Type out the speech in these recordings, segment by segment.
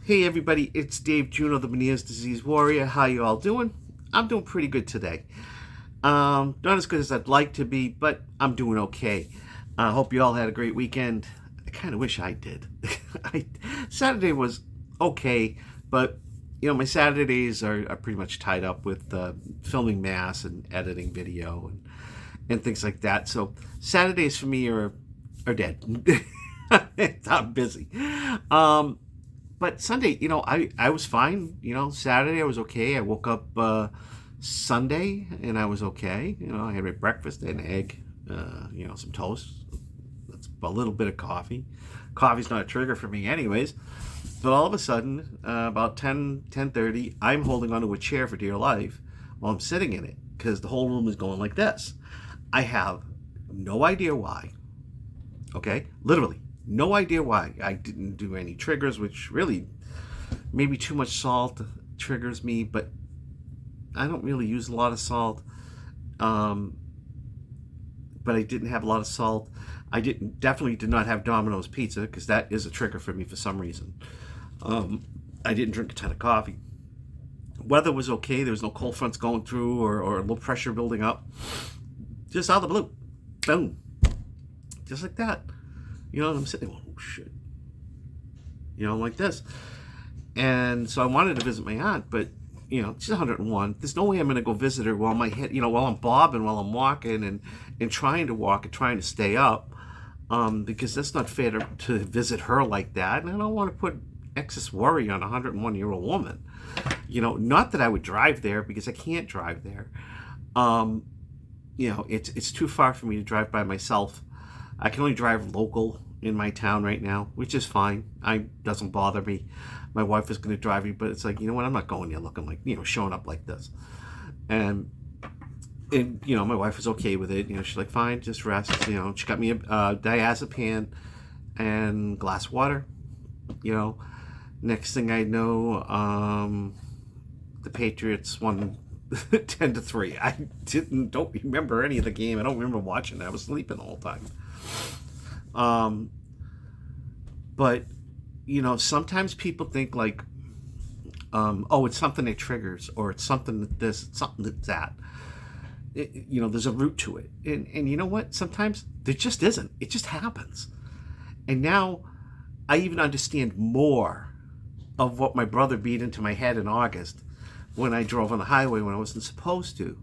Hey everybody, it's Dave Juno, the Meniere's Disease Warrior. How you all doing? I'm doing pretty good today. Not as good as I'd like to be, but I'm doing okay. I hope you all had a great weekend. I kind of wish I did. Saturday was okay, but my Saturdays are pretty much tied up with filming mass and editing video and things like that. So Saturdays for me are dead. I'm busy. But Sunday, I was fine. Saturday I was okay. I woke up Sunday and I was okay. I had my breakfast, I had an egg, some toast. That's a little bit of coffee. Coffee's not a trigger for me anyways. But all of a sudden, about 10:30, I'm holding onto a chair for dear life while I'm sitting in it because the whole room is going like this. I have no idea why. Okay? Literally. No idea why. I didn't do any triggers, which really, maybe too much salt triggers me, but I don't really use a lot of salt. But I didn't have a lot of salt. I definitely did not have Domino's pizza because that is a trigger for me for some reason. I didn't drink a ton of coffee. Weather was okay. There was no cold fronts going through or low pressure building up. Just out of the blue. Boom. Just like that. And I'm sitting there, oh shit. Like this. And so I wanted to visit my aunt, but, she's 101. There's no way I'm going to go visit her while my head, while I'm bobbing, while I'm walking and trying to walk and trying to stay up. Because that's not fair to visit her like that. And I don't want to put excess worry on a 101-year-old woman. Not that I would drive there because I can't drive there. It's too far for me to drive by myself. I can only drive local in my town right now, which is fine. Doesn't bother me. My wife is going to drive me, but it's like, I'm not going there looking like, showing up like this. And my wife was okay with it. She's like, fine, just rest. She got me a diazepam and glass of water. Next thing I know, the Patriots won 10-3. I don't remember any of the game. I don't remember watching it. I was sleeping the whole time. But sometimes people think like, it's something that triggers, or it's something that this, it's something that. There's a root to it, and you know what? Sometimes there just isn't. It just happens. And now I even understand more of what my brother beat into my head in August when I drove on the highway when I wasn't supposed to,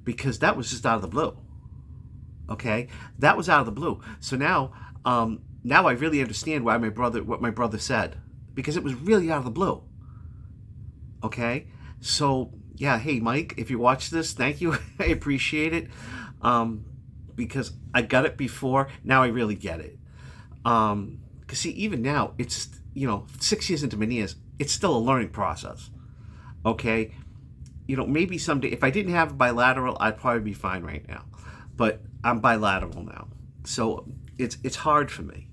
because that was just out of the blue. Okay, that was out of the blue. So now I really understand what my brother said, because it was really out of the blue. Okay, so yeah, hey Mike, if you watch this, thank you. I appreciate it, because I got it before. Now I really get it. Because see, even now it's 6 years into Meniere's, it's still a learning process. Okay, maybe someday if I didn't have bilateral, I'd probably be fine right now. But I'm bilateral now, so it's hard for me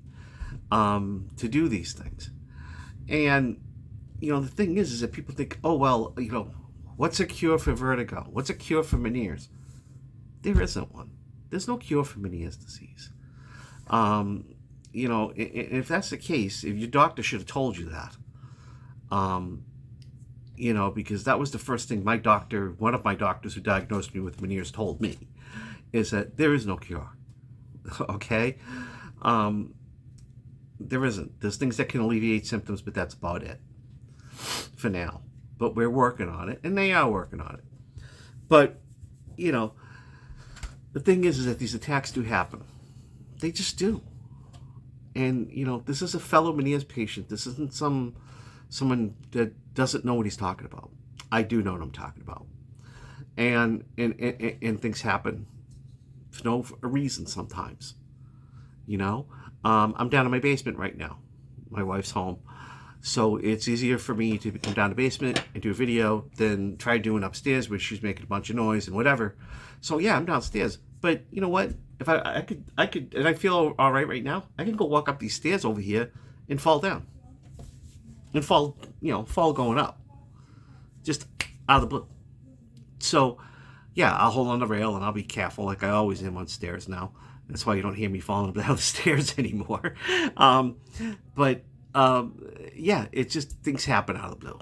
to do these things. And the thing is that people think, oh well, what's a cure for vertigo? What's a cure for Meniere's? There isn't one. There's no cure for Meniere's disease. If that's the case, if your doctor should have told you that. Because that was the first thing one of my doctors who diagnosed me with Meniere's told me, is that there is no cure. Okay? There isn't. There's things that can alleviate symptoms, but that's about it for now. But we're working on it, and they are working on it. But, the thing is that these attacks do happen. They just do. And, this is a fellow Meniere's patient. This isn't someone that doesn't know what he's talking about. I do know what I'm talking about. And things happen for no reason sometimes. I'm down in my basement right now. My wife's home. So it's easier for me to come down to the basement and do a video than try doing upstairs where she's making a bunch of noise and whatever. So yeah, I'm downstairs. But you know what? If I could, and I feel all right now, I can go walk up these stairs over here and fall down. And fall going up. Just out of the blue. So yeah, I'll hold on the rail and I'll be careful like I always am on stairs now. That's why you don't hear me falling down the stairs anymore. But Yeah, it's just things happen out of the blue.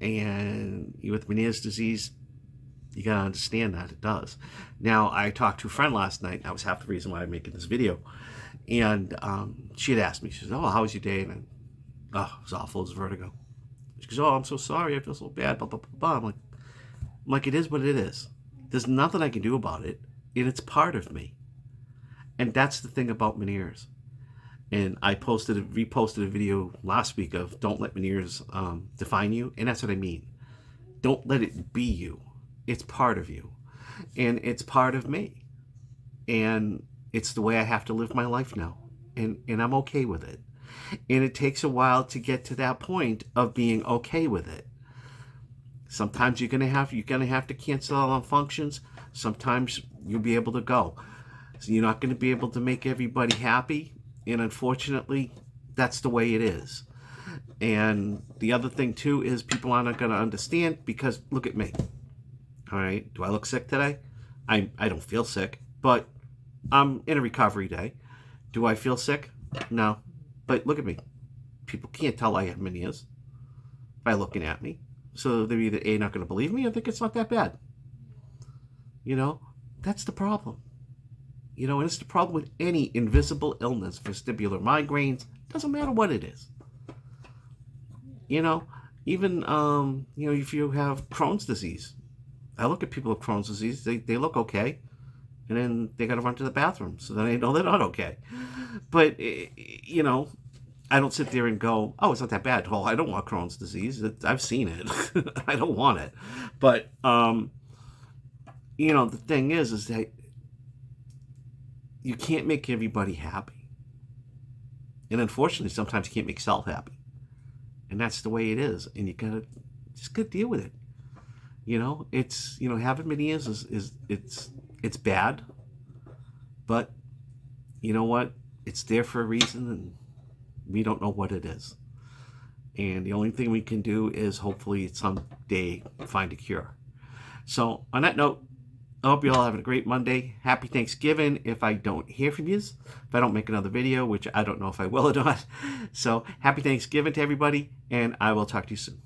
And with Meniere's disease, you gotta understand that it does. Now, I talked to a friend last night. That was half the reason why I'm making this video. And she had asked me, she says, "Oh, how was your day?" And oh, it was awful. It was vertigo. She goes, "Oh, I'm so sorry. I feel so bad." Blah blah blah blah. I'm like, it is what it is. There's nothing I can do about it, and it's part of me. And that's the thing about Meniere's. And I reposted a video last week of "Don't let Meniere's define you," and that's what I mean. Don't let it be you. It's part of you, and it's part of me, and it's the way I have to live my life now, and I'm okay with it. And it takes a while to get to that point of being okay with it. Sometimes you're gonna have to cancel out on functions. Sometimes you'll be able to go. So you're not gonna be able to make everybody happy, and unfortunately, that's the way it is. And the other thing too is people aren't gonna understand because look at me. All right, do I look sick today? I don't feel sick, but I'm in a recovery day. Do I feel sick? No, but look at me. People can't tell I have Meniere's by looking at me. So they're either A, not going to believe me, or think it's not that bad. You know, that's the problem. You know, and it's the problem with any invisible illness, vestibular migraines, doesn't matter what it is. You know, even, if you have Crohn's disease. I look at people with Crohn's disease, they look okay, and then they got to run to the bathroom, so then I know they're not okay. But, I don't sit there and go, "Oh, it's not that bad." Oh, I don't want Crohn's disease. I've seen it. I don't want it. But, the thing is that you can't make everybody happy. And unfortunately, sometimes you can't make yourself happy. And that's the way it is. And you gotta deal with it. It's, having Meniere's it's bad. But, you know what? It's there for a reason, and we don't know what it is. And the only thing we can do is hopefully someday find a cure. So on that note, I hope you all having a great Monday. Happy Thanksgiving if I don't hear from you. If I don't make another video, which I don't know if I will or not. So happy Thanksgiving to everybody, and I will talk to you soon.